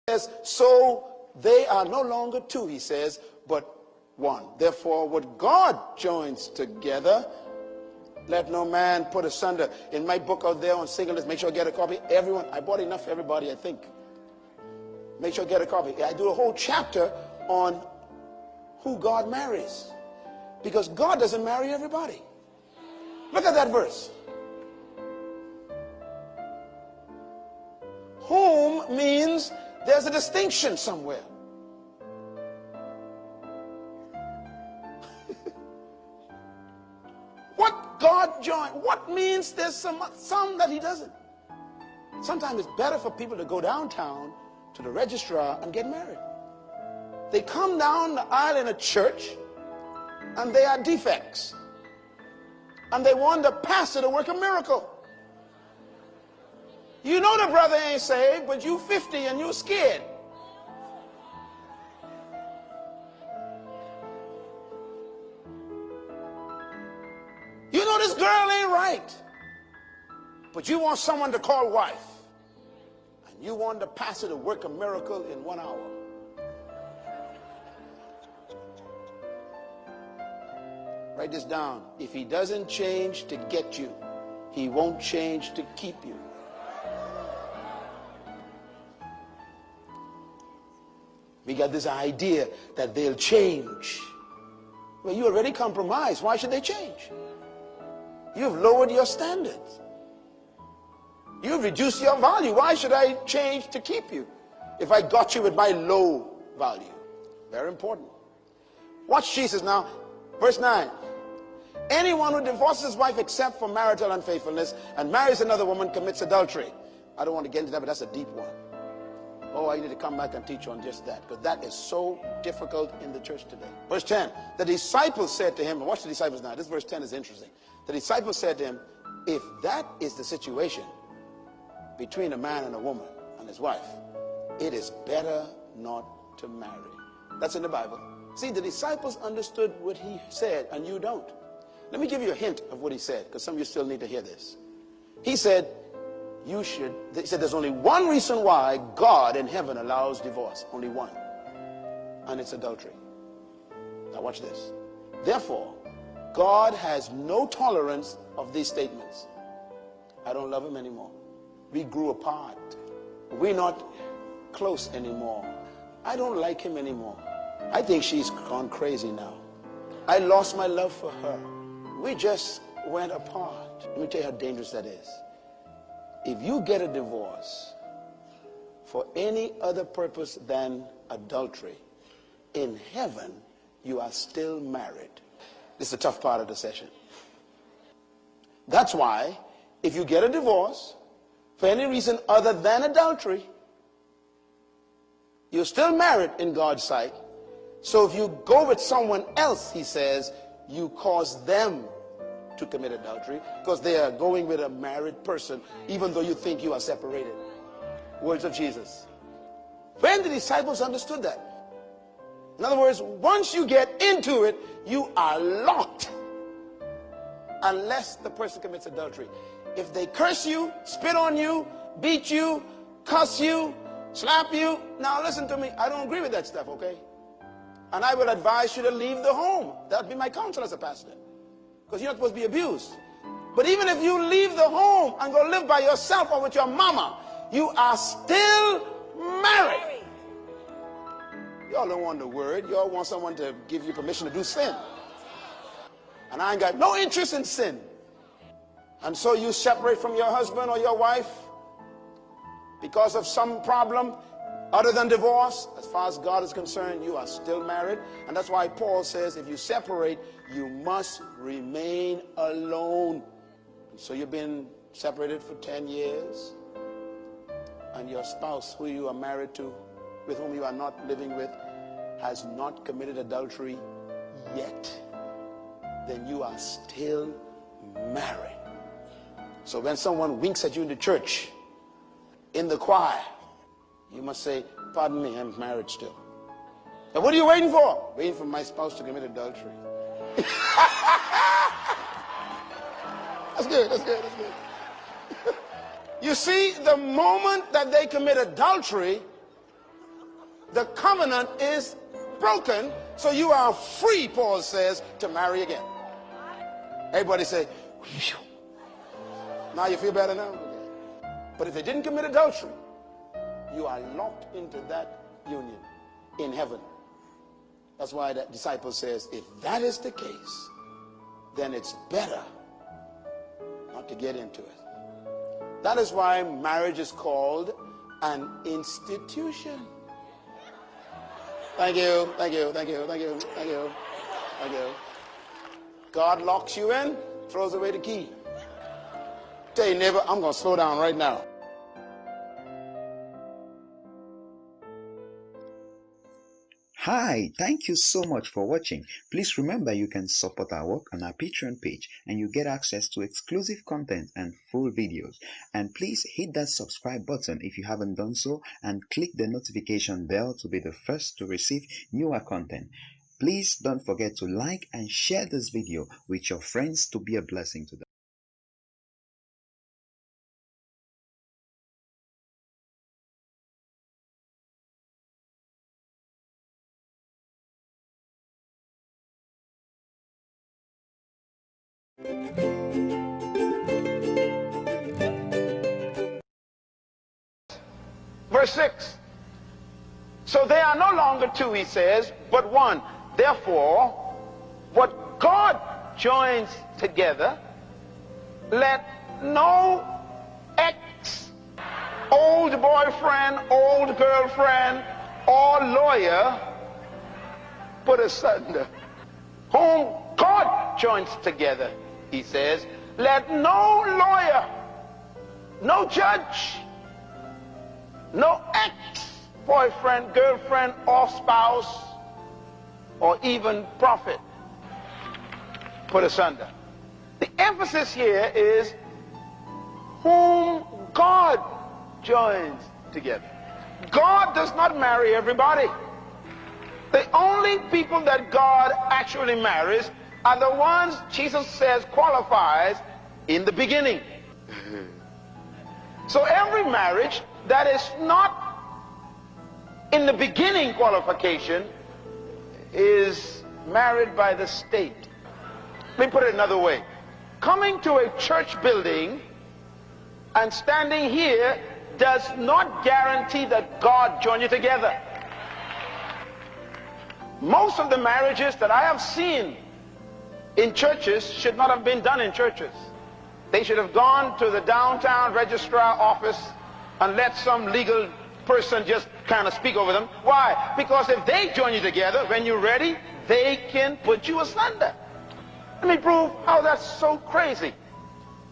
says, so they are no longer two, he says, but one. Therefore, what God joins together, let no man put asunder. In my book out there on singleness, make sure I get a copy. Everyone, I bought enough for everybody, I think. Make sure I get a copy. I do a whole chapter on who God marries. Because God doesn't marry everybody. Look at that verse. Whom means there's a distinction somewhere. What God joined, what means there's some that he doesn't. Sometimes it's better for people to go downtown to the registrar and get married. They come down the aisle in a church and they are defects. And they want the pastor to work a miracle. You know the brother ain't saved, but you 50 and you scared. You know this girl ain't right, but you want someone to call wife. And you want the pastor to work a miracle in 1 hour. Write this down. If he doesn't change to get you, he won't change to keep you. We got this idea that they'll change. Well, you already compromised. Why should they change? You've lowered your standards. You've reduced your value. Why should I change to keep you if I got you with my low value? Very important. Watch Jesus now. Verse 9. Anyone who divorces his wife except for marital unfaithfulness and marries another woman commits adultery. I don't want to get into that, but that's a deep one. Oh, I need to come back and teach on just that, because that is so difficult in the church today. Verse 10, the disciples said to him, watch the disciples now, this verse 10 is interesting. The disciples said to him, if that is the situation between a man and a woman and his wife, it is better not to marry. That's in the Bible. See, the disciples understood what he said, and you don't. Let me give you a hint of what he said, because some of you still need to hear this. He said, he said there's only one reason why God in heaven allows divorce. Only one. And it's adultery. Now watch this. Therefore, God has no tolerance of these statements. I don't love him anymore. We grew apart. We're not close anymore. I don't like him anymore. I think she's gone crazy now. I lost my love for her. We just went apart. Let me tell you how dangerous that is. If you get a divorce for any other purpose than adultery, in heaven, you are still married. This is the tough part of the session. That's why, if you get a divorce for any reason other than adultery, you're still married in God's sight. So if you go with someone else, he says, you cause them to commit adultery, because they are going with a married person, even though you think you are separated. Words of Jesus. When the disciples understood that, in other words, once you get into it, you are locked, unless the person commits adultery. If they curse you, spit on you, beat you, cuss you, slap you, now listen to me, I don't agree with that stuff, okay? And I will advise you to leave the home. That would be my counsel as a pastor. Because you're not supposed to be abused. But even if you leave the home and go live by yourself or with your mama, you are still married. Y'all don't want the word. Y'all want someone to give you permission to do sin. And I ain't got no interest in sin. And so you separate from your husband or your wife because of some problem other than divorce. As far as God is concerned, you are still married. And that's why Paul says if you separate, you must remain alone. And so you've been separated for 10 years, and your spouse, who you are married to, with whom you are not living with, has not committed adultery yet, then you are still married. So when someone winks at you in the church, in the choir, you must say, pardon me, I'm married still. And what are you waiting for? Waiting for my spouse to commit adultery. That's good, that's good, that's good. You see, the moment that they commit adultery, the covenant is broken, so you are free, Paul says, to marry again. Everybody say, phew. Now you feel better now? Okay. But if they didn't commit adultery, you are locked into that union in heaven. That's why that disciple says, if that is the case, then it's better not to get into it. That is why marriage is called an institution. Thank you, thank you, thank you, thank you, thank you, thank you. God locks you in, throws away the key. Tell your neighbor, I'm going to slow down right now. Hi, thank you so much for watching. Please remember you can support our work on our Patreon page and you get access to exclusive content and full videos. And please hit that subscribe button if you haven't done so and click the notification bell to be the first to receive newer content. Please don't forget to like and share this video with your friends to be a blessing to them. Verse 6. So they are no longer two, he says, but one. Therefore, what God joins together, let no ex, old boyfriend, old girlfriend, or lawyer put asunder. Whom God joins together, he says, let no lawyer, no judge, no ex-boyfriend, girlfriend, or spouse, or even prophet put asunder. The emphasis here is whom God joins together. God does not marry everybody. The only people that God actually marries are the ones Jesus says qualifies in the beginning. So every marriage that is not in the beginning qualification is married by the state. Let me put it another way. Coming to a church building and standing here does not guarantee that God joined you together. Most of the marriages that I have seen in churches should not have been done in churches. They should have gone to the downtown registrar office and let some legal person just kind of speak over them. Why? Because if they join you together, when you're ready, they can put you asunder. Let me prove how that's so crazy.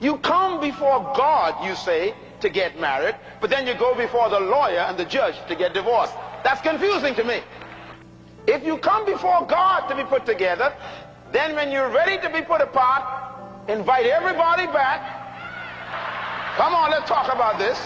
You come before God, you say, to get married, but then you go before the lawyer and the judge to get divorced. That's confusing to me. If you come before God to be put together, then when you're ready to be put apart, invite everybody back. Come on, let's talk about this.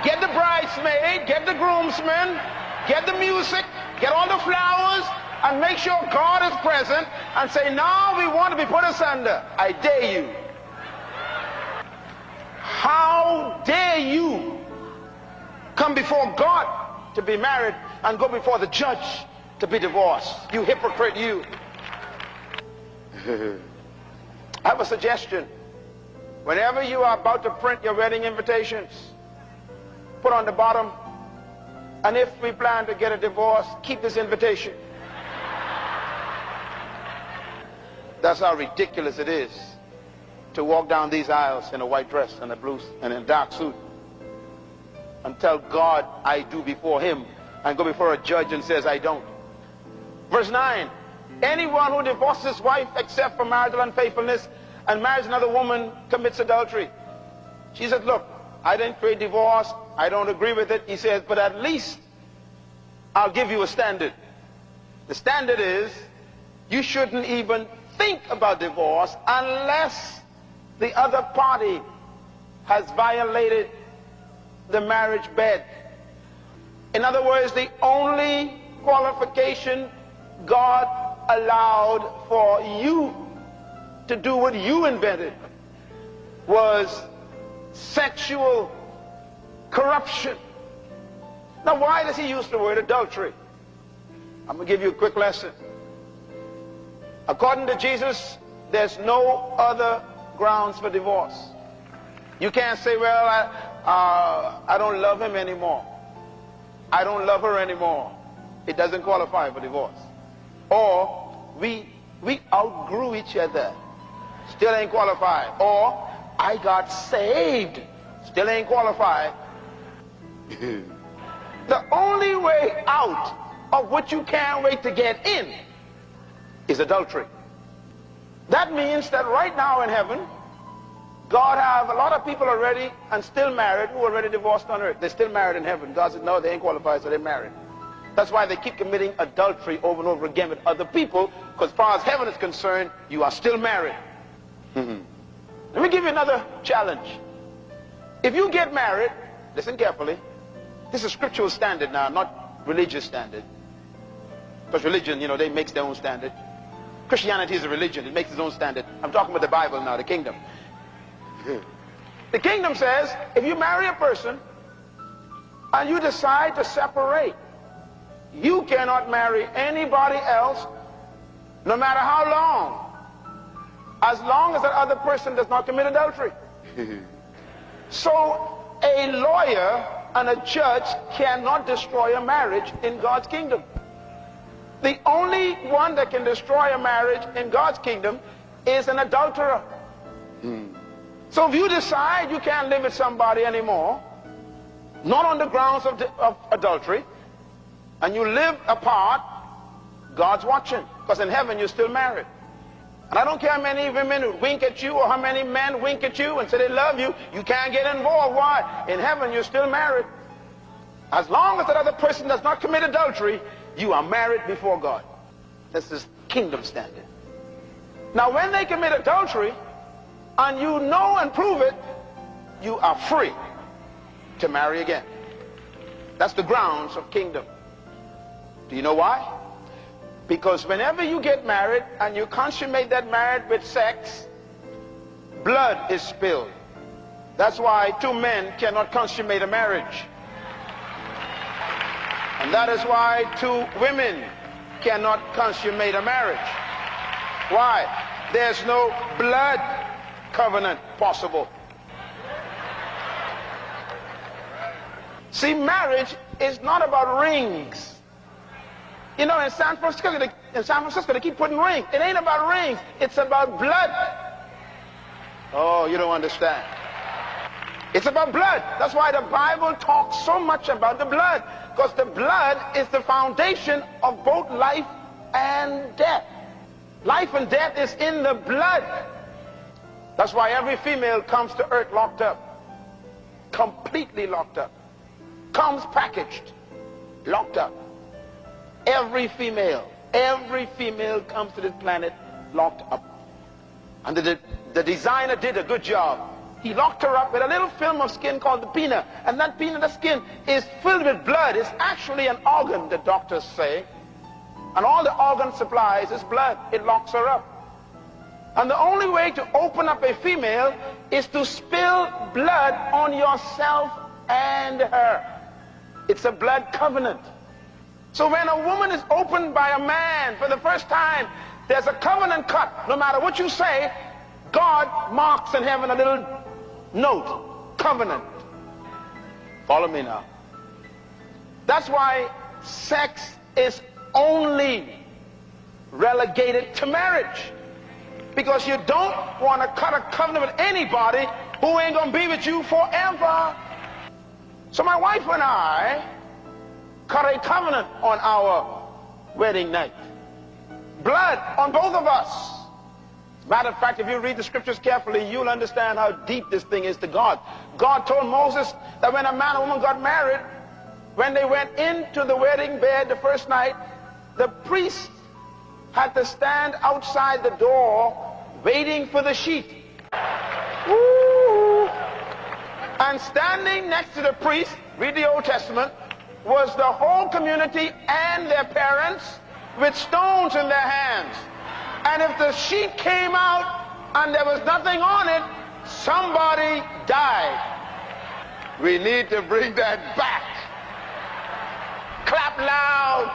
Get the bridesmaid, get the groomsmen, get the music, get all the flowers, and make sure God is present and say, now we want to be put asunder. I dare you. How dare you come before God to be married and go before the judge to be divorced? You hypocrite, you. I have a suggestion. Whenever you are about to print your wedding invitations, put on the bottom, and if we plan to get a divorce, keep this invitation. That's how ridiculous it is to walk down these aisles in a white dress and a blue and in a dark suit and tell God I do before him and go before a judge and says I don't. Verse 9, anyone who divorces his wife except for marital unfaithfulness and marries another woman commits adultery. She said, look, I didn't create divorce, I don't agree with it. He says, but at least I'll give you a standard. The standard is you shouldn't even think about divorce unless the other party has violated the marriage bed. In other words, the only qualification God allowed for you to do what you invented was sexual corruption. Now, why does he use the word adultery? I'm going to give you a quick lesson. According to Jesus, there's no other grounds for divorce. You can't say, well, I don't love him anymore. I don't love her anymore. It doesn't qualify for divorce. Or we outgrew each other. Still ain't qualified. Or I got saved. Still ain't qualified. The only way out of what you can't wait to get in is adultery. That means that right now in heaven, God have a lot of people already and still married who are already divorced on earth. They're still married in heaven. God said, no, they ain't qualified, so they're married. That's why they keep committing adultery over and over again with other people, because as far as heaven is concerned, you are still married. Let me give you another challenge. If you get married, listen carefully, this is scriptural standard now, not religious standard. Because religion, you know, they make their own standard. Christianity is a religion, it makes its own standard. I'm talking about the Bible now, the kingdom. The kingdom says, if you marry a person and you decide to separate, you cannot marry anybody else, no matter how long as that other person does not commit adultery. So a lawyer and a judge cannot destroy a marriage in God's kingdom. The only one that can destroy a marriage in God's kingdom is an adulterer. So if you decide you can't live with somebody anymore, not on the grounds of adultery, and you live apart, God's watching, because in heaven you're still married. And I don't care how many women wink at you or how many men wink at you and say they love you, you can't get involved. Why? In heaven you're still married. As long as that other person does not commit adultery, you are married before God. This is kingdom standard. Now when they commit adultery and you know and prove it, you are free to marry again. That's the grounds of kingdom. Do you know why? Because whenever you get married and you consummate that marriage with sex, blood is spilled. That's why two men cannot consummate a marriage. And that is why two women cannot consummate a marriage. Why? There's no blood covenant possible. See, marriage is not about rings. You know, in San Francisco, they keep putting rings. It ain't about rings. It's about blood. Oh, you don't understand. It's about blood. That's why the Bible talks so much about the blood. Because the blood is the foundation of both life and death. Life and death is in the blood. That's why every female comes to earth locked up. Completely locked up. Comes packaged. Locked up. Every female comes to this planet locked up. And the designer did a good job. He locked her up with a little film of skin called the pinna. And that pinna, the skin, is filled with blood. It's actually an organ, the doctors say. And all the organ supplies is blood. It locks her up. And the only way to open up a female is to spill blood on yourself and her. It's a blood covenant. So when a woman is opened by a man for the first time, there's a covenant cut. No matter what you say, God marks in heaven a little note. Covenant. Follow me now. That's why sex is only relegated to marriage. Because you don't want to cut a covenant with anybody who ain't going to be with you forever. So my wife and I cut a covenant on our wedding night. Blood on both of us. Matter of fact, if you read the scriptures carefully, you'll understand how deep this thing is to God. God told Moses that when a man and woman got married, when they went into the wedding bed the first night, the priest had to stand outside the door waiting for the sheet. Woo! And standing next to the priest, read the Old Testament, was the whole community and their parents with stones in their hands. And if the sheet came out and there was nothing on it, somebody died. We need to bring that back. clap loud.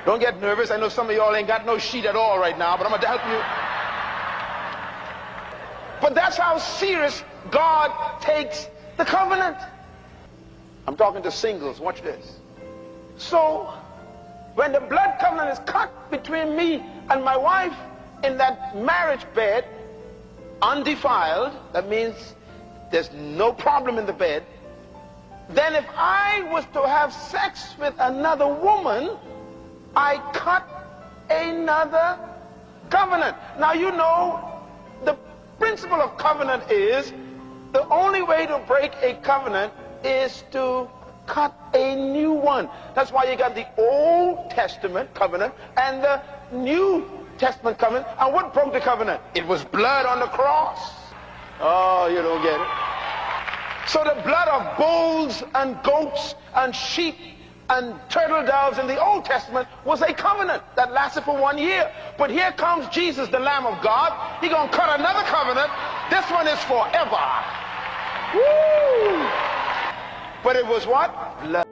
Don't get nervous. I know some of y'all ain't got no sheet at all right now, but I'm going to help you. But that's how serious God takes the covenant. I'm talking to singles. Watch this. So, when the blood covenant is cut between me and my wife in that marriage bed, undefiled, that means there's no problem in the bed, then if I was to have sex with another woman, I cut another covenant. Now you know the principle of covenant is the only way to break a covenant is to cut a new one. That's why you got the Old Testament covenant and the New Testament covenant. And what broke the covenant? It was blood on the cross. Oh, you don't get it. So the blood of bulls and goats and sheep and turtle doves in the Old Testament was a covenant that lasted for 1 year. But here comes Jesus, the Lamb of God. He's going to cut another covenant. This one is forever. Woo! But it was what? Blood.